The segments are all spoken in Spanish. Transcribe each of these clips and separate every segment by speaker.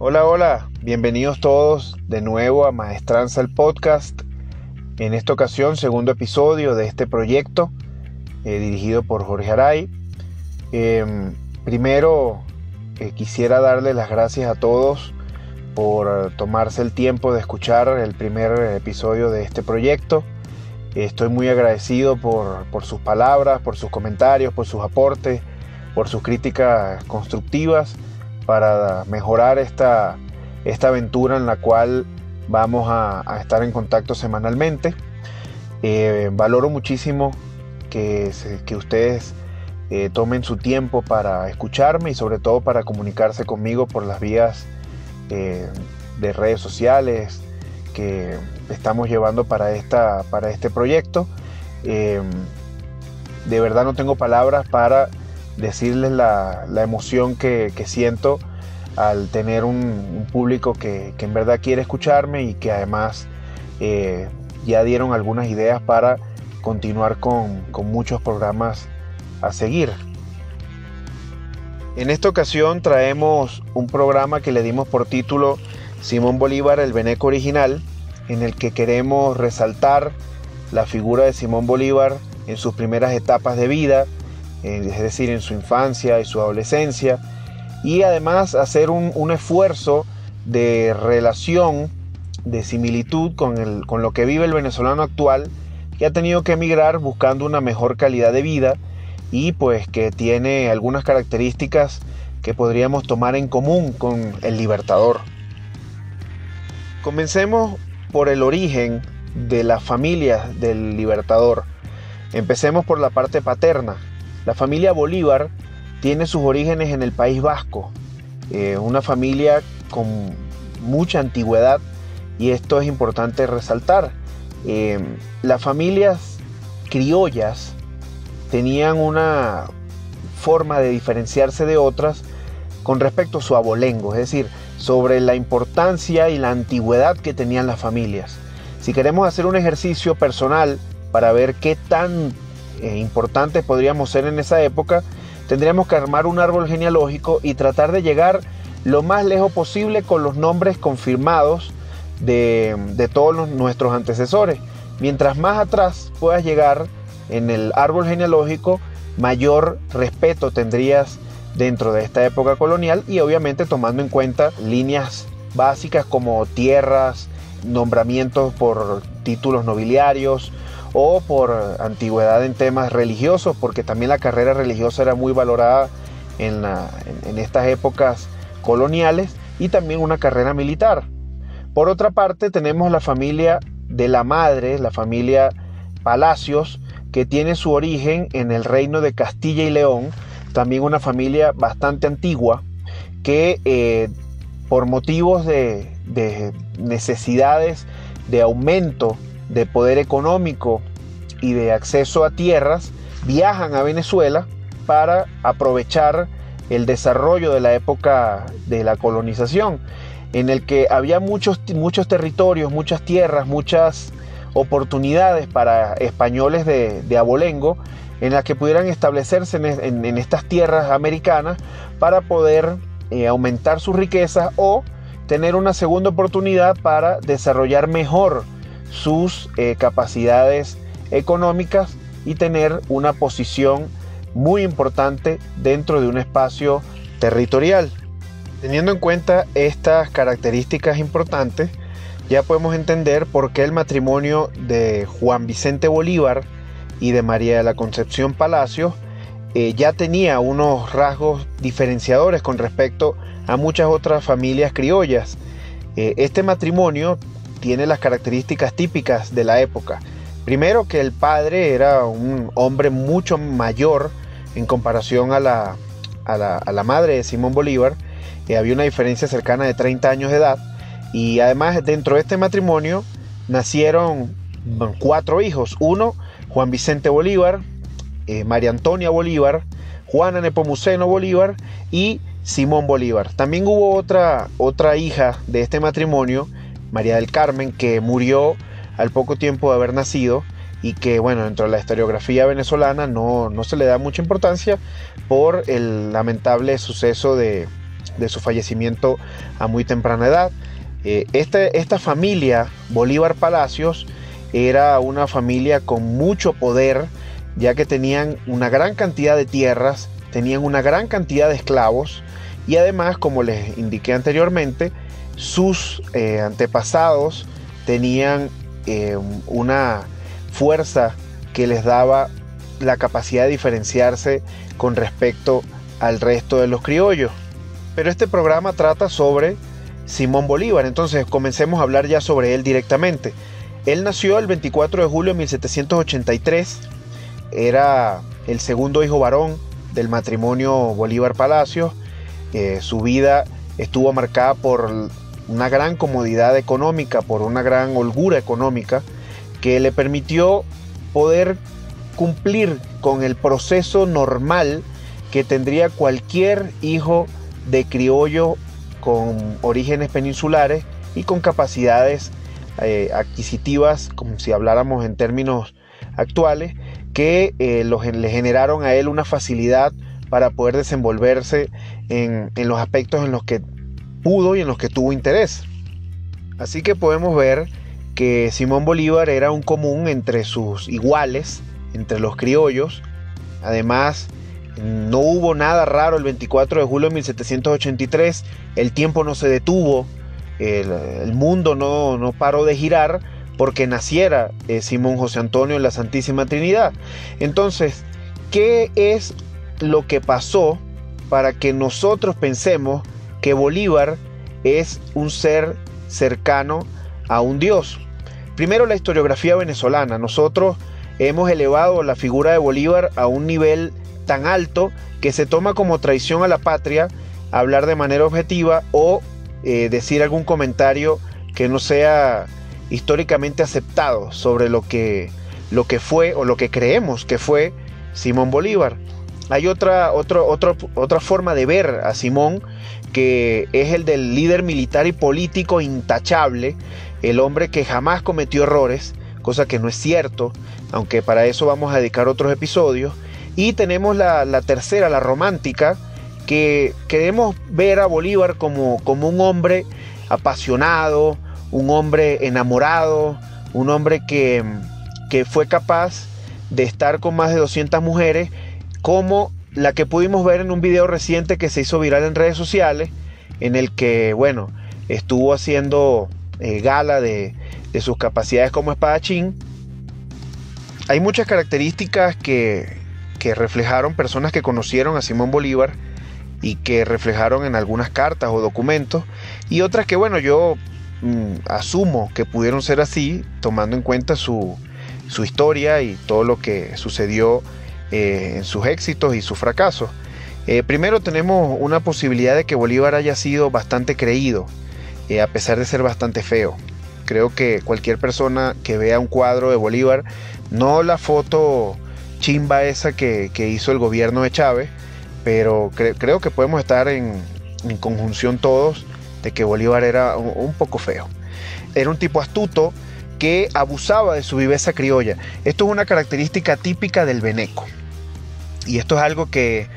Speaker 1: Hola, hola, bienvenidos todos de nuevo a Maestranza el Podcast. En esta ocasión, segundo episodio de este proyecto dirigido por Jorge Aray. Primero, quisiera darles las gracias a todos por tomarse el tiempo de escuchar el primer episodio de este proyecto. Estoy muy agradecido por sus palabras, por sus comentarios, por sus aportes, por sus críticas constructivas para mejorar esta aventura en la cual vamos a estar en contacto semanalmente. Valoro muchísimo que ustedes tomen su tiempo para escucharme y sobre todo para comunicarse conmigo por las vías de redes sociales que estamos llevando para este proyecto. De verdad no tengo palabras para decirles la emoción que siento al tener un público que en verdad quiere escucharme y que además ya dieron algunas ideas para continuar con muchos programas a seguir. En esta ocasión traemos un programa que le dimos por título Simón Bolívar, el Veneco original, en el que queremos resaltar la figura de Simón Bolívar en sus primeras etapas de vida, es decir, en su infancia y su adolescencia, y además hacer un esfuerzo de relación, de similitud con lo que vive el venezolano actual, que ha tenido que emigrar buscando una mejor calidad de vida y pues que tiene algunas características que podríamos tomar en común con el Libertador. Comencemos por el origen de la familia del Libertador. Empecemos por la parte paterna. La familia Bolívar tiene sus orígenes en el País Vasco, una familia con mucha antigüedad, y esto es importante resaltar. Las familias criollas tenían una forma de diferenciarse de otras con respecto a su abolengo, es decir, sobre la importancia y la antigüedad que tenían las familias. Si queremos hacer un ejercicio personal para ver qué tan importantes podríamos ser en esa época, tendríamos que armar un árbol genealógico y tratar de llegar lo más lejos posible con los nombres confirmados de todos nuestros antecesores. Mientras más atrás puedas llegar en el árbol genealógico, mayor respeto tendrías dentro de esta época colonial, y obviamente tomando en cuenta líneas básicas como tierras, nombramientos por títulos nobiliarios o por antigüedad en temas religiosos, porque también la carrera religiosa era muy valorada en estas épocas coloniales, y también una carrera militar. Por otra parte, tenemos la familia de la madre, la familia Palacios, que tiene su origen en el reino de Castilla y León, también una familia bastante antigua que por motivos de necesidades de aumento de poder económico y de acceso a tierras, viajan a Venezuela para aprovechar el desarrollo de la época de la colonización, en el que había muchos territorios, muchas tierras, muchas oportunidades para españoles de abolengo, en las que pudieran establecerse en estas tierras americanas para poder aumentar sus riquezas o tener una segunda oportunidad para desarrollar mejor sus capacidades económicas y tener una posición muy importante dentro de un espacio territorial. Teniendo en cuenta estas características importantes, ya podemos entender por qué el matrimonio de Juan Vicente Bolívar y de María de la Concepción Palacios ya tenía unos rasgos diferenciadores con respecto a muchas otras familias criollas. Este matrimonio tiene las características típicas de la época. Primero, que el padre era un hombre mucho mayor en comparación a la madre de Simón Bolívar. Había una diferencia cercana de 30 años de edad, y además dentro de este matrimonio nacieron 4 hijos. Uno, Juan Vicente Bolívar, María Antonia Bolívar, Juana Nepomuceno Bolívar y Simón Bolívar. También hubo otra hija de este matrimonio, María del Carmen, que murió al poco tiempo de haber nacido, y que, bueno, dentro de la historiografía venezolana no se le da mucha importancia por el lamentable suceso de de su fallecimiento a muy temprana edad. Esta familia Bolívar Palacios era una familia con mucho poder, ya que tenían una gran cantidad de tierras, tenían una gran cantidad de esclavos y además, como les indiqué anteriormente, sus antepasados tenían una fuerza que les daba la capacidad de diferenciarse con respecto al resto de los criollos. Pero este programa trata sobre Simón Bolívar, entonces comencemos a hablar ya sobre él directamente. Él nació el 24 de julio de 1783, era el segundo hijo varón del matrimonio Bolívar Palacios. Su vida estuvo marcada por una gran comodidad económica, por una gran holgura económica que le permitió poder cumplir con el proceso normal que tendría cualquier hijo de criollo con orígenes peninsulares y con capacidades adquisitivas, como si habláramos en términos actuales, que le generaron a él una facilidad para poder desenvolverse en los aspectos en los que pudo y en los que tuvo interés. Así que podemos ver que Simón Bolívar era un común entre sus iguales, entre los criollos. Además, no hubo nada raro el 24 de julio de 1783, el tiempo no se detuvo, el mundo no paró de girar porque naciera Simón José Antonio en la Santísima Trinidad. Entonces, ¿qué es lo que pasó para que nosotros pensemos que Bolívar es un ser cercano a un dios? Primero, la historiografía venezolana. Nosotros hemos elevado la figura de Bolívar a un nivel tan alto que se toma como traición a la patria hablar de manera objetiva o decir algún comentario que no sea históricamente aceptado sobre lo que fue o lo que creemos que fue Simón Bolívar. Hay otra forma de ver a Simón, que es el del líder militar y político intachable, el hombre que jamás cometió errores, cosa que no es cierto, aunque para eso vamos a dedicar otros episodios. Y tenemos la tercera, la romántica, que queremos ver a Bolívar como un hombre apasionado, un hombre enamorado, un hombre que fue capaz de estar con más de 200 mujeres, como la que pudimos ver en un video reciente que se hizo viral en redes sociales, en el que, bueno, estuvo haciendo gala de sus capacidades como espadachín. Hay muchas características que reflejaron personas que conocieron a Simón Bolívar y que reflejaron en algunas cartas o documentos, y otras que, bueno, yo asumo que pudieron ser así, tomando en cuenta su historia y todo lo que sucedió en sus éxitos y sus fracasos. Primero, tenemos una posibilidad de que Bolívar haya sido bastante creído, a pesar de ser bastante feo. Creo que cualquier persona que vea un cuadro de Bolívar, no la foto chimba esa que hizo el gobierno de Chávez, pero creo que podemos estar en conjunción todos de que Bolívar era un poco feo. Era un tipo astuto que abusaba de su viveza criolla. Esto es una característica típica del veneco. Y esto es algo que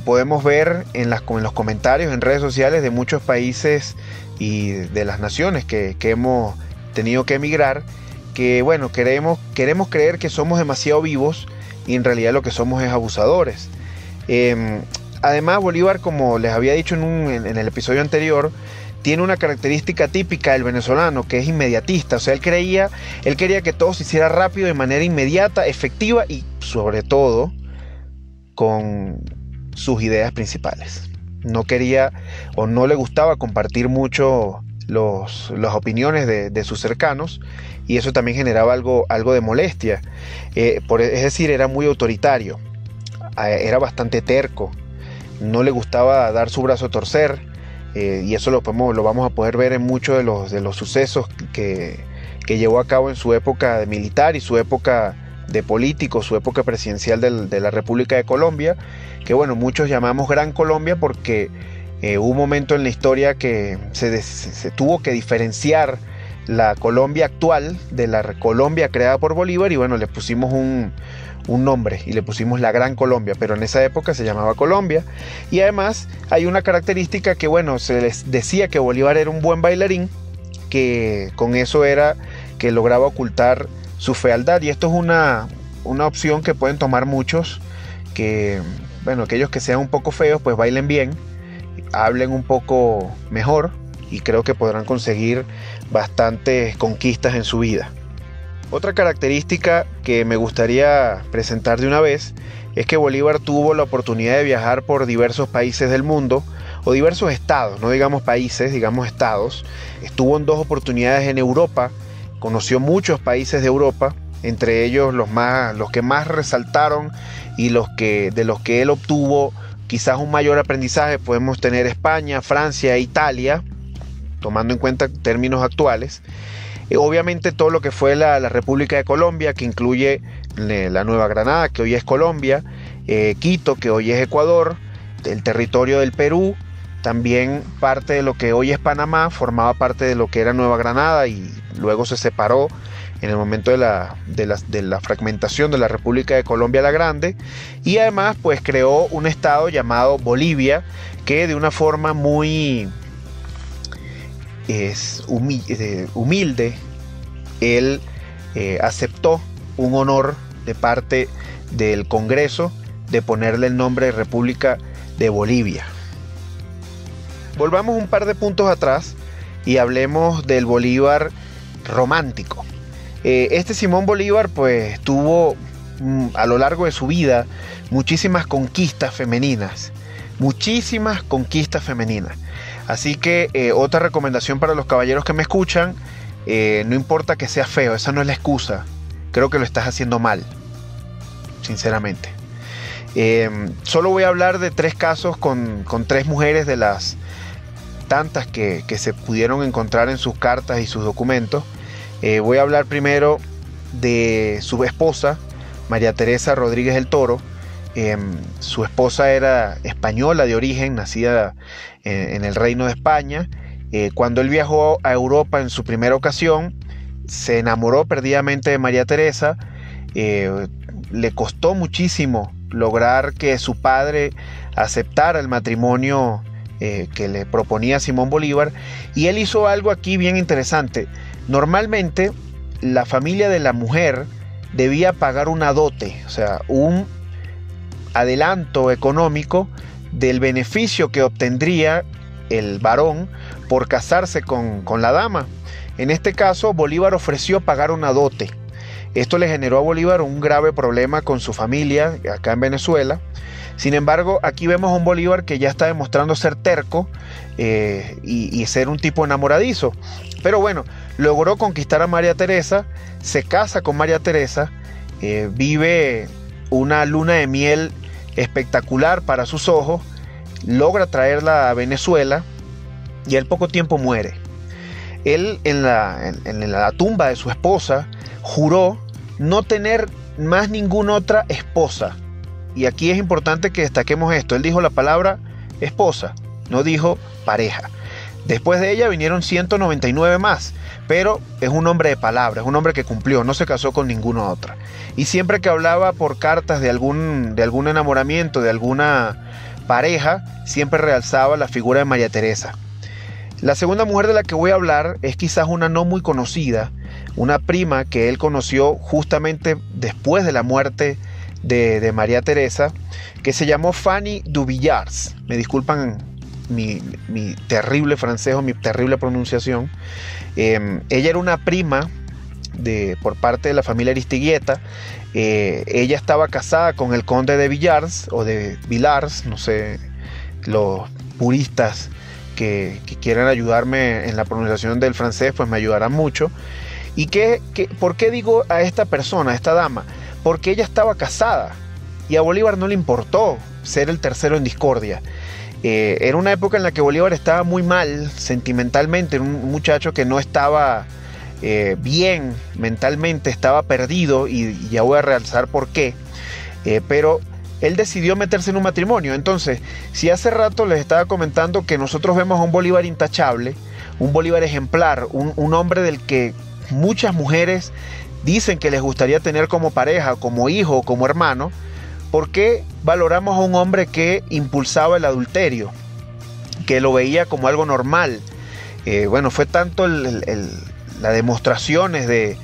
Speaker 1: podemos ver en los comentarios en redes sociales de muchos países y de las naciones que hemos tenido que emigrar, que, bueno, queremos creer que somos demasiado vivos y en realidad lo que somos es abusadores. Además, Bolívar, como les había dicho en el episodio anterior, tiene una característica típica del venezolano, que es inmediatista. O sea, él quería que todo se hiciera rápido, de manera inmediata, efectiva y, sobre todo, con sus ideas principales. No quería o no le gustaba compartir mucho las opiniones de sus cercanos, y eso también generaba algo de molestia. Es decir, era muy autoritario, era bastante terco, no le gustaba dar su brazo a torcer, y eso lo vamos a poder ver en muchos de los sucesos que llevó a cabo en su época de militar y su época de político, su época presidencial de la República de Colombia, que, bueno, muchos llamamos Gran Colombia porque hubo un momento en la historia que se tuvo que diferenciar la Colombia actual de la Colombia creada por Bolívar, y, bueno, le pusimos un un nombre y le pusimos la Gran Colombia, pero en esa época se llamaba Colombia. Y además hay una característica que, bueno, se les decía que Bolívar era un buen bailarín, que con eso era que lograba ocultar su fealdad, y esto es una opción que pueden tomar muchos, que, bueno, aquellos que sean un poco feos, pues bailen bien, hablen un poco mejor, y creo que podrán conseguir bastantes conquistas en su vida. Otra característica que me gustaría presentar de una vez es que Bolívar tuvo la oportunidad de viajar por diversos países del mundo, o diversos estados, no digamos países, digamos estados. Estuvo en 2 oportunidades en Europa, conoció muchos países de Europa, entre ellos los que más resaltaron y de los que él obtuvo quizás un mayor aprendizaje. Podemos tener España, Francia e Italia, tomando en cuenta términos actuales. Obviamente todo lo que fue la República de Colombia, que incluye la Nueva Granada, que hoy es Colombia, Quito, que hoy es Ecuador, el territorio del Perú, también parte de lo que hoy es Panamá, formaba parte de lo que era Nueva Granada y luego se separó en el momento de la fragmentación de la República de Colombia la Grande, y además pues creó un estado llamado Bolivia, que de una forma muy humilde, él aceptó un honor de parte del Congreso de ponerle el nombre de República de Bolivia. Volvamos un par de puntos atrás y hablemos del Bolívar romántico. Este Simón Bolívar pues tuvo a lo largo de su vida muchísimas conquistas femeninas, así que otra recomendación para los caballeros que me escuchan: no importa que sea feo, esa no es la excusa, creo que lo estás haciendo mal, sinceramente. Solo voy a hablar de 3 casos con 3 mujeres de las tantas que se pudieron encontrar en sus cartas y sus documentos. Voy a hablar primero de su esposa, María Teresa Rodríguez del Toro. Su esposa era española de origen, nacida en el Reino de España. Cuando él viajó a Europa en su primera ocasión, se enamoró perdidamente de María Teresa. Le costó muchísimo lograr que su padre aceptara el matrimonio que le proponía Simón Bolívar, y él hizo algo aquí bien interesante. Normalmente la familia de la mujer debía pagar una dote, o sea, un adelanto económico del beneficio que obtendría el varón por casarse con la dama. En este caso, Bolívar ofreció pagar una dote. Esto le generó a Bolívar un grave problema con su familia acá en Venezuela. Sin embargo, aquí vemos a un Bolívar que ya está demostrando ser terco y ser un tipo enamoradizo. Pero bueno, logró conquistar a María Teresa, se casa con María Teresa, vive una luna de miel espectacular para sus ojos, logra traerla a Venezuela y al poco tiempo muere. Él en la tumba de su esposa juró no tener más ninguna otra esposa. Y aquí es importante que destaquemos esto. Él dijo la palabra esposa, no dijo pareja. Después de ella vinieron 199 más, pero es un hombre de palabra, es un hombre que cumplió, no se casó con ninguna otra. Y siempre que hablaba por cartas de algún enamoramiento, de alguna pareja, siempre realzaba la figura de María Teresa. La segunda mujer de la que voy a hablar es quizás una no muy conocida, una prima que él conoció justamente después de la muerte de María Teresa, que se llamó Fanny Duvillars. Me disculpan mi terrible francés o mi terrible pronunciación. Ella era una prima por parte de la familia Aristigueta. Ella estaba casada con el conde de Villars o de Villars, no sé, los puristas que quieran ayudarme en la pronunciación del francés pues me ayudarán mucho. ¿Y por qué digo a esta persona, a esta dama? Porque ella estaba casada y a Bolívar no le importó ser el tercero en discordia. Era una época en la que Bolívar estaba muy mal sentimentalmente, era un muchacho que no estaba bien mentalmente, estaba perdido, y ya voy a realzar por qué. Pero él decidió meterse en un matrimonio. Entonces, si hace rato les estaba comentando que nosotros vemos a un Bolívar intachable, un Bolívar ejemplar, un hombre del que muchas mujeres dicen que les gustaría tener como pareja, como hijo, como hermano, ¿por qué valoramos a un hombre que impulsaba el adulterio, que lo veía como algo normal? Bueno, fue tanto las demostraciones de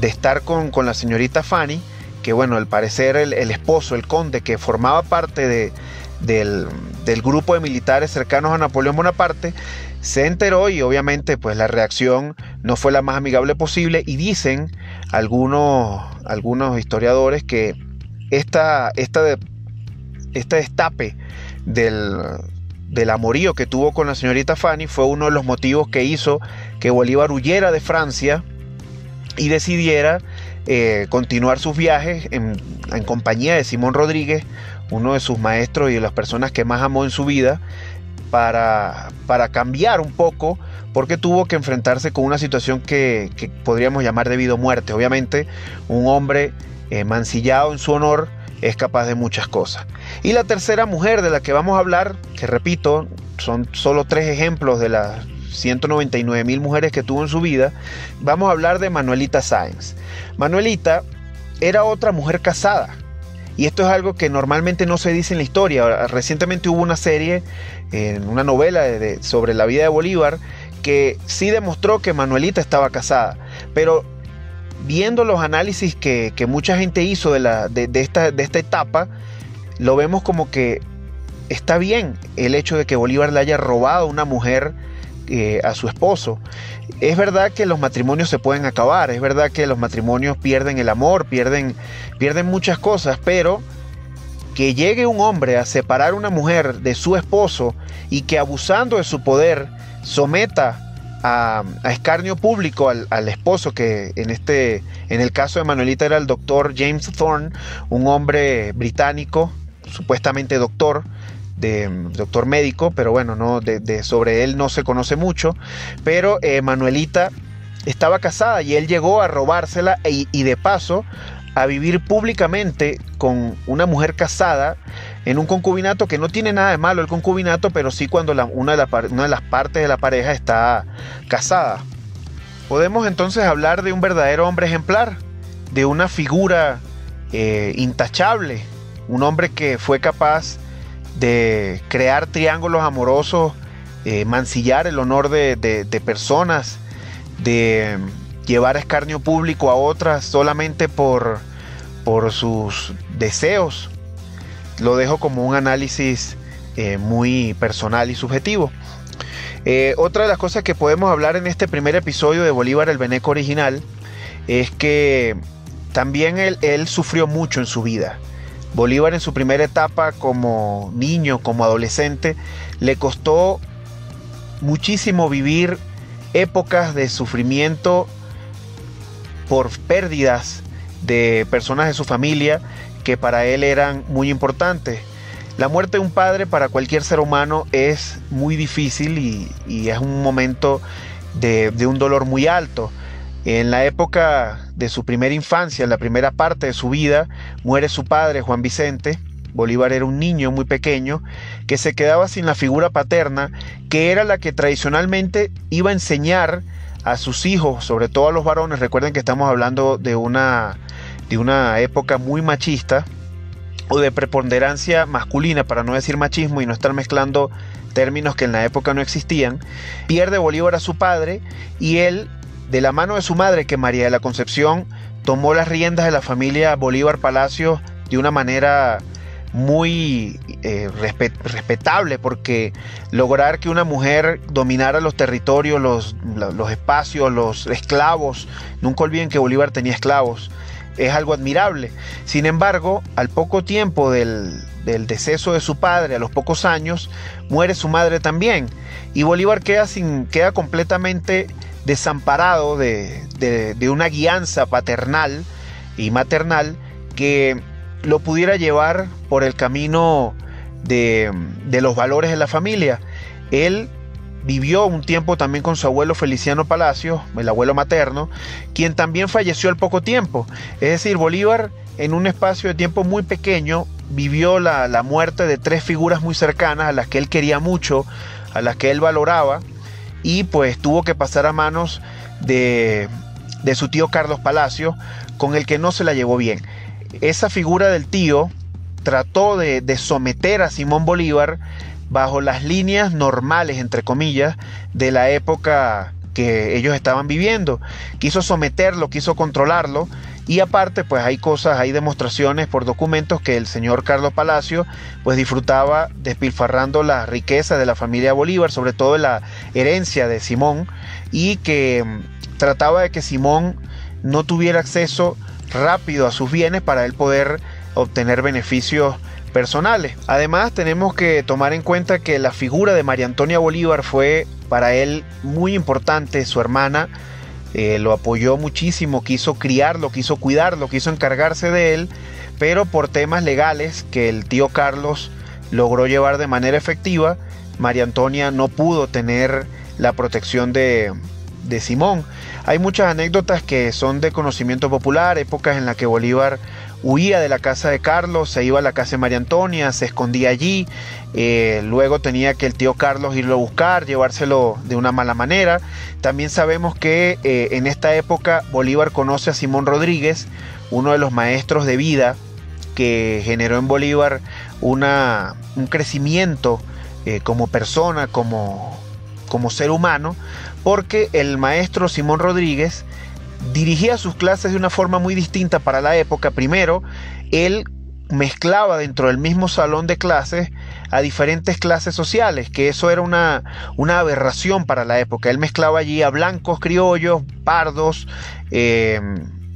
Speaker 1: estar con la señorita Fanny, que bueno, al parecer el esposo, el conde, que formaba parte del grupo de militares cercanos a Napoleón Bonaparte, se enteró y obviamente pues la reacción no fue la más amigable posible, y dicen algunos historiadores que esta destape del amorío que tuvo con la señorita Fanny fue uno de los motivos que hizo que Bolívar huyera de Francia y decidiera continuar sus viajes en compañía de Simón Rodríguez, uno de sus maestros y de las personas que más amó en su vida, para cambiar un poco, porque tuvo que enfrentarse con una situación que podríamos llamar de vida o muerte. Obviamente un hombre mancillado en su honor es capaz de muchas cosas. Y la tercera mujer de la que vamos a hablar, que repito, son solo 3 ejemplos de las 199,000 mujeres que tuvo en su vida, vamos a hablar de Manuelita Sáenz. Manuelita era otra mujer casada, y esto es algo que normalmente no se dice en la historia. Recientemente hubo una serie, una novela sobre la vida de Bolívar, que sí demostró que Manuelita estaba casada, pero viendo los análisis que mucha gente hizo de esta etapa, lo vemos como que está bien el hecho de que Bolívar le haya robado a una mujer a su esposo. Es verdad que los matrimonios se pueden acabar, es verdad que los matrimonios pierden el amor, pierden muchas cosas, pero que llegue un hombre a separar a una mujer de su esposo y que, abusando de su poder, someta a escarnio público al esposo, que en el caso de Manuelita era el doctor James Thorne, un hombre británico, supuestamente doctor médico, pero bueno, no, sobre él no se conoce mucho. Pero Manuelita estaba casada y él llegó a robársela y de paso a vivir públicamente con una mujer casada en un concubinato, que no tiene nada de malo el concubinato, pero sí cuando una de las partes de la pareja está casada. Podemos entonces hablar de un verdadero hombre ejemplar, de una figura intachable, un hombre que fue capaz de crear triángulos amorosos, mancillar el honor de personas, de llevar a escarnio público a otras solamente por sus deseos. Lo dejo como un análisis muy personal y subjetivo. Otra de las cosas que podemos hablar en este primer episodio de Bolívar el Beneco original es que también él sufrió mucho en su vida. Bolívar, en su primera etapa como niño, como adolescente, le costó muchísimo vivir épocas de sufrimiento por pérdidas de personas de su familia que para él eran muy importantes. La muerte de un padre para cualquier ser humano es muy difícil y es un momento de un dolor muy alto. En la época de su primera infancia, en la primera parte de su vida, muere su padre, Juan Vicente. Bolívar era un niño muy pequeño que se quedaba sin la figura paterna, que era la que tradicionalmente iba a enseñar a sus hijos, sobre todo a los varones. Recuerden que estamos hablando de una época muy machista, o de preponderancia masculina, para no decir machismo y no estar mezclando términos que en la época no existían. Pierde Bolívar a su padre y él, de la mano de su madre, que María de la Concepción, tomó las riendas de la familia Bolívar Palacios de una manera muy respetable, porque lograr que una mujer dominara los territorios, los espacios, los esclavos, nunca olviden que Bolívar tenía esclavos, es algo admirable. Sin embargo, al poco tiempo del deceso de su padre, a los pocos años, muere su madre también, y Bolívar queda completamente desamparado de una guianza paternal y maternal que lo pudiera llevar por el camino de los valores de la familia. Él vivió un tiempo también con su abuelo Feliciano Palacios, el abuelo materno, quien también falleció al poco tiempo. Es decir, Bolívar, en un espacio de tiempo muy pequeño, vivió la muerte de 3 figuras muy cercanas, a las que él quería mucho, a las que él valoraba, y pues tuvo que pasar a manos de de su tío Carlos Palacio, con el que no se la llevó bien. Esa figura del tío trató de someter a Simón Bolívar bajo las líneas normales, entre comillas, de la época que ellos estaban viviendo. Quiso someterlo, quiso controlarlo, y aparte pues hay demostraciones por documentos que el señor Carlos Palacio pues disfrutaba despilfarrando las riquezas de la familia Bolívar, sobre todo la herencia de Simón, y que trataba de que Simón no tuviera acceso rápido a sus bienes para él poder obtener beneficios personales. Además, tenemos que tomar en cuenta que la figura de María Antonia Bolívar fue para él muy importante. Su hermana lo apoyó muchísimo, quiso criarlo, quiso cuidarlo, quiso encargarse de él, pero por temas legales que el tío Carlos logró llevar de manera efectiva, María Antonia no pudo tener la protección de Simón. Hay muchas anécdotas que son de conocimiento popular, épocas en las que Bolívar huía de la casa de Carlos, se iba a la casa de María Antonia, se escondía allí, luego tenía que el tío Carlos irlo a buscar, llevárselo de una mala manera. También sabemos que en esta época Bolívar conoce a Simón Rodríguez, uno de los maestros de vida que generó en Bolívar un crecimiento como persona, como ser humano, porque el maestro Simón Rodríguez dirigía sus clases de una forma muy distinta para la época. Primero, él mezclaba dentro del mismo salón de clases a diferentes clases sociales, que eso era una aberración para la época. Él mezclaba allí a blancos, criollos, pardos,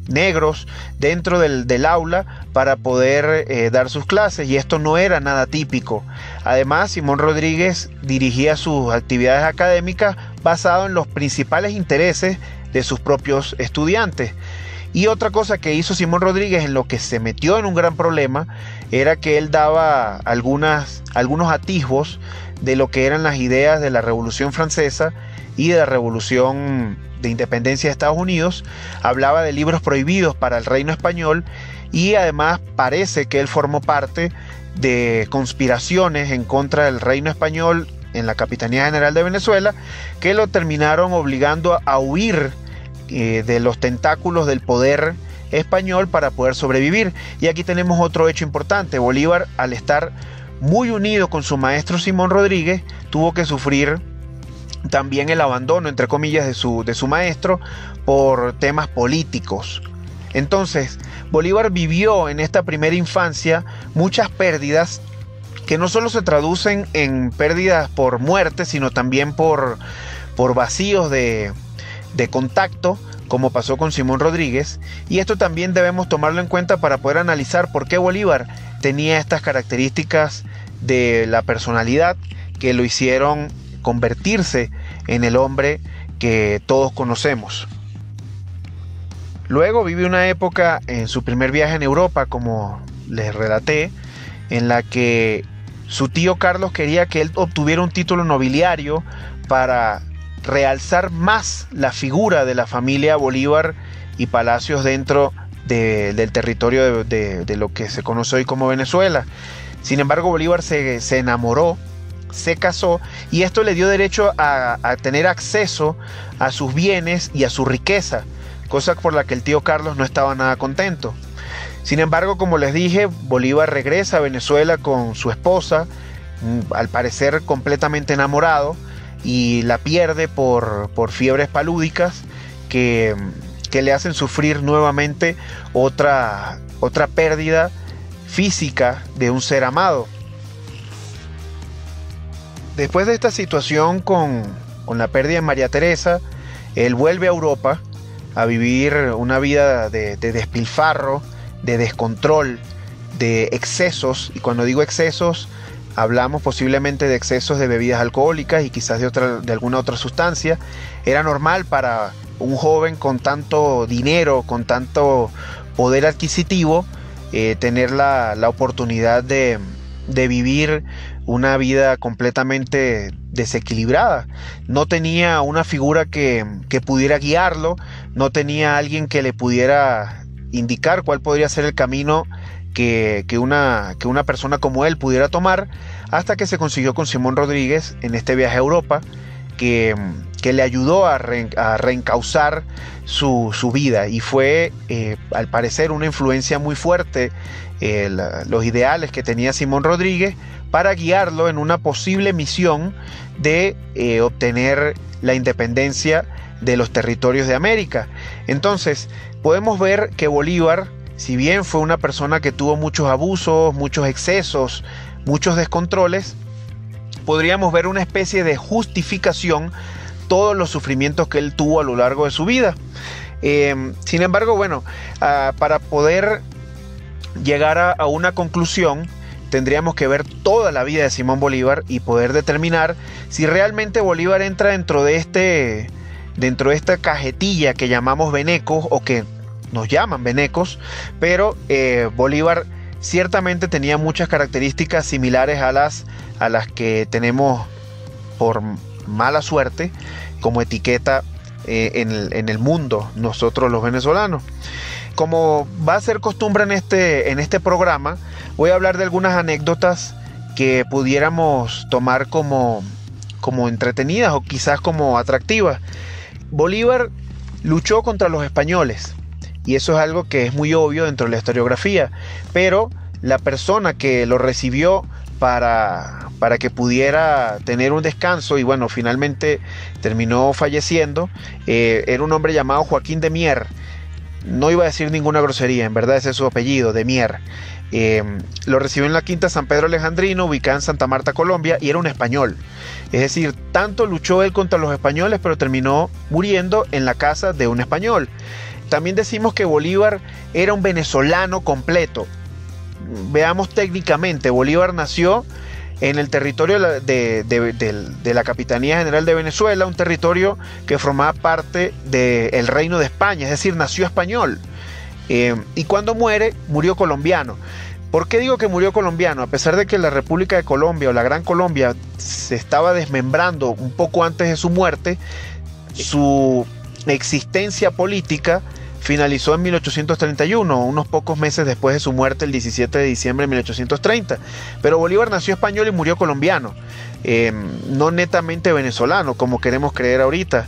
Speaker 1: negros dentro del aula para poder dar sus clases, y esto no era nada típico. Además, Simón Rodríguez dirigía sus actividades académicas basado en los principales intereses de sus propios estudiantes. Y otra cosa que hizo Simón Rodríguez, en lo que se metió en un gran problema, era que él daba algunos atisbos de lo que eran las ideas de la Revolución Francesa y de la Revolución de Independencia de Estados Unidos. Hablaba de libros prohibidos para el reino español, y además parece que él formó parte de conspiraciones en contra del reino español en la Capitanía General de Venezuela, que lo terminaron obligando a huir de los tentáculos del poder español para poder sobrevivir. Y aquí tenemos otro hecho importante. Bolívar, al estar muy unido con su maestro Simón Rodríguez, tuvo que sufrir también el abandono, entre comillas, de su maestro por temas políticos. Entonces, Bolívar vivió en esta primera infancia muchas pérdidas que no solo se traducen en pérdidas por muerte, sino también por vacíos de contacto, como pasó con Simón Rodríguez. Y esto también debemos tomarlo en cuenta para poder analizar por qué Bolívar tenía estas características de la personalidad que lo hicieron convertirse en el hombre que todos conocemos. Luego vive una época en su primer viaje en Europa, como les relaté, en la que su tío Carlos quería que él obtuviera un título nobiliario para realzar más la figura de la familia Bolívar y Palacios dentro del territorio de lo que se conoce hoy como Venezuela. Sin embargo, Bolívar se enamoró, se casó, y esto le dio derecho a tener acceso a sus bienes y a su riqueza, cosa por la que el tío Carlos no estaba nada contento. Sin embargo, como les dije, Bolívar regresa a Venezuela con su esposa, al parecer completamente enamorado, y la pierde por fiebres palúdicas que le hacen sufrir nuevamente otra pérdida física de un ser amado. Después de esta situación con la pérdida de María Teresa, él vuelve a Europa a vivir una vida de despilfarro, de descontrol, de excesos. Y cuando digo excesos, hablamos posiblemente de excesos de bebidas alcohólicas y quizás de alguna otra sustancia. Era normal para un joven con tanto dinero, con tanto poder adquisitivo, tener la oportunidad de vivir una vida completamente desequilibrada. No tenía una figura que pudiera guiarlo, no tenía alguien que le pudiera indicar cuál podría ser el camino que una persona como él pudiera tomar, hasta que se consiguió con Simón Rodríguez en este viaje a Europa, que que le ayudó a reencauzar su vida, y fue al parecer una influencia muy fuerte los ideales que tenía Simón Rodríguez para guiarlo en una posible misión de obtener la independencia de los territorios de América. Entonces podemos ver que Bolívar, si bien fue una persona que tuvo muchos abusos, muchos excesos, muchos descontroles, podríamos ver una especie de justificación todos los sufrimientos que él tuvo a lo largo de su vida. Sin embargo, bueno, para poder llegar a una conclusión, tendríamos que ver toda la vida de Simón Bolívar y poder determinar si realmente Bolívar entra dentro de esta cajetilla que llamamos venecos, o que nos llaman venecos, pero Bolívar ciertamente tenía muchas características similares a las que tenemos por mala suerte como etiqueta en el mundo, nosotros los venezolanos. Como va a ser costumbre en este programa, voy a hablar de algunas anécdotas que pudiéramos tomar como entretenidas o quizás como atractivas. Bolívar luchó contra los españoles, y eso es algo que es muy obvio dentro de la historiografía, pero la persona que lo recibió para que pudiera tener un descanso, y bueno, finalmente terminó falleciendo, era un hombre llamado Joaquín de Mier. No iba a decir ninguna grosería, en verdad ese es su apellido, de Mier. Lo recibió en la Quinta San Pedro Alejandrino, ubicada en Santa Marta, Colombia, y era un español. Es decir, tanto luchó él contra los españoles, pero terminó muriendo en la casa de un español. También decimos que Bolívar era un venezolano completo. Veamos técnicamente, Bolívar nació en el territorio de la Capitanía General de Venezuela, un territorio que formaba parte del Reino de España, es decir, nació español. Y cuando murió colombiano. ¿Por qué digo que murió colombiano? A pesar de que la República de Colombia o la Gran Colombia se estaba desmembrando un poco antes de su muerte, su existencia política finalizó en 1831, unos pocos meses después de su muerte, el 17 de diciembre de 1830. Pero Bolívar nació español y murió colombiano, no netamente venezolano, como queremos creer ahorita.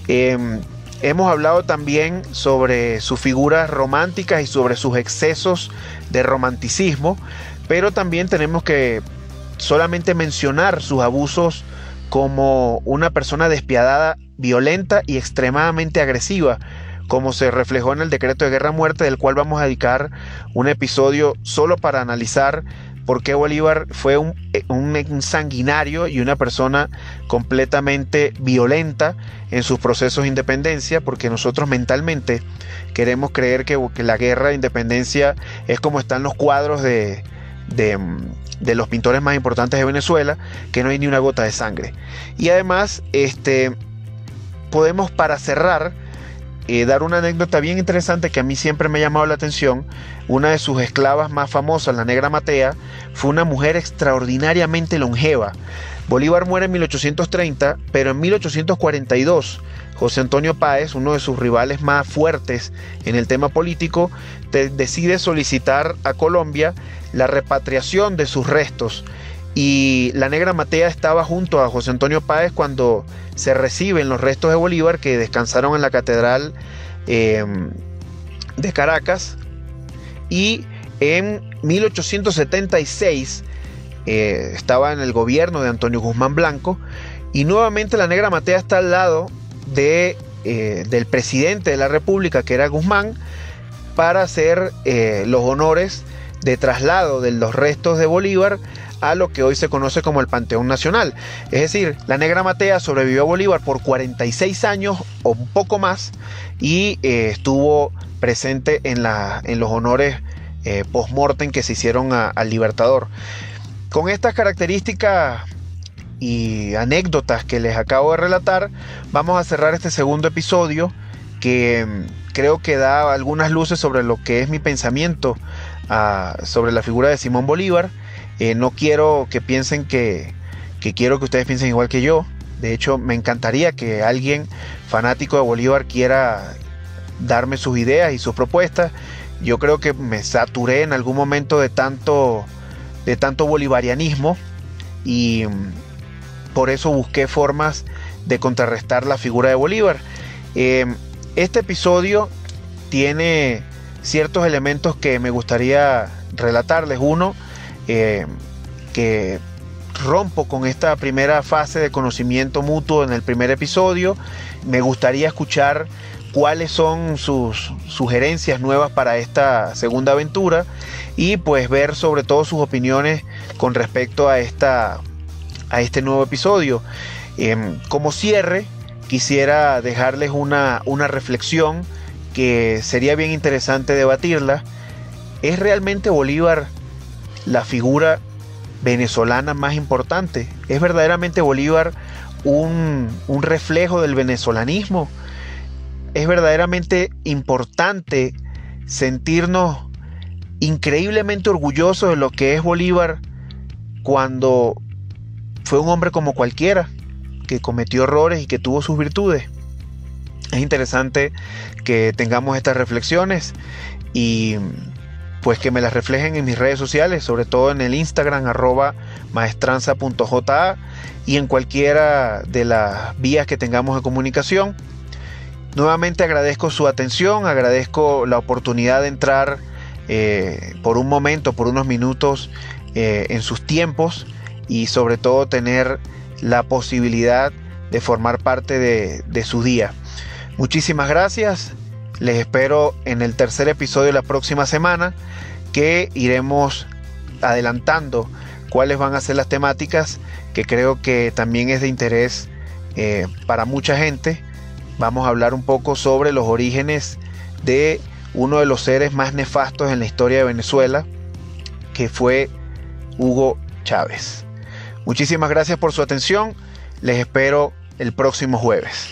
Speaker 1: Hemos hablado también sobre sus figuras románticas y sobre sus excesos de romanticismo, pero también tenemos que solamente mencionar sus abusos como una persona despiadada, violenta y extremadamente agresiva, como se reflejó en el decreto de guerra-muerte, del cual vamos a dedicar un episodio solo para analizar por qué Bolívar fue un sanguinario y una persona completamente violenta en sus procesos de independencia, porque nosotros mentalmente queremos creer que la guerra de independencia es como están los cuadros de los pintores más importantes de Venezuela, que no hay ni una gota de sangre. Y además, podemos, para cerrar, dar una anécdota bien interesante que a mí siempre me ha llamado la atención. Una de sus esclavas más famosas, la Negra Matea, fue una mujer extraordinariamente longeva. Bolívar muere en 1830, pero en 1842 José Antonio Páez, uno de sus rivales más fuertes en el tema político, decide solicitar a Colombia la repatriación de sus restos. Y la Negra Matea estaba junto a José Antonio Páez cuando se reciben los restos de Bolívar, que descansaron en la Catedral de Caracas. Y en 1876 estaba en el gobierno de Antonio Guzmán Blanco, y nuevamente la Negra Matea está al lado del presidente de la República, que era Guzmán, para hacer los honores de traslado de los restos de Bolívar a lo que hoy se conoce como el Panteón Nacional. Es decir, la Negra Matea sobrevivió a Bolívar por 46 años o un poco más, y estuvo presente en los honores post-mortem que se hicieron al Libertador. Con estas características y anécdotas que les acabo de relatar, vamos a cerrar este segundo episodio, que creo que da algunas luces sobre lo que es mi pensamiento sobre la figura de Simón Bolívar. No quiero que piensen que quiero que ustedes piensen igual que yo. De hecho, me encantaría que alguien fanático de Bolívar quiera darme sus ideas y sus propuestas. Yo creo que me saturé en algún momento de tanto bolivarianismo, y por eso busqué formas de contrarrestar la figura de Bolívar. Este episodio tiene ciertos elementos que me gustaría relatarles. Uno, que rompo con esta primera fase de conocimiento mutuo en el primer episodio. Me gustaría escuchar cuáles son sus sugerencias nuevas para esta segunda aventura y pues ver sobre todo sus opiniones con respecto a este nuevo episodio. Como cierre, quisiera dejarles una reflexión que sería bien interesante debatirla. ¿Es realmente Bolívar la figura venezolana más importante? ¿Es verdaderamente Bolívar un reflejo del venezolanismo? ¿Es verdaderamente importante sentirnos increíblemente orgullosos de lo que es Bolívar cuando fue un hombre como cualquiera, que cometió errores y que tuvo sus virtudes? Es interesante que tengamos estas reflexiones y pues que me las reflejen en mis redes sociales, sobre todo en el Instagram @maestranza.ja y en cualquiera de las vías que tengamos de comunicación. Nuevamente agradezco su atención, agradezco la oportunidad de entrar por un momento, por unos minutos en sus tiempos y sobre todo tener la posibilidad de formar parte de su día. Muchísimas gracias, les espero en el tercer episodio la próxima semana, que iremos adelantando cuáles van a ser las temáticas, que creo que también es de interés para mucha gente. Vamos a hablar un poco sobre los orígenes de uno de los seres más nefastos en la historia de Venezuela, que fue Hugo Chávez. Muchísimas gracias por su atención, les espero el próximo jueves.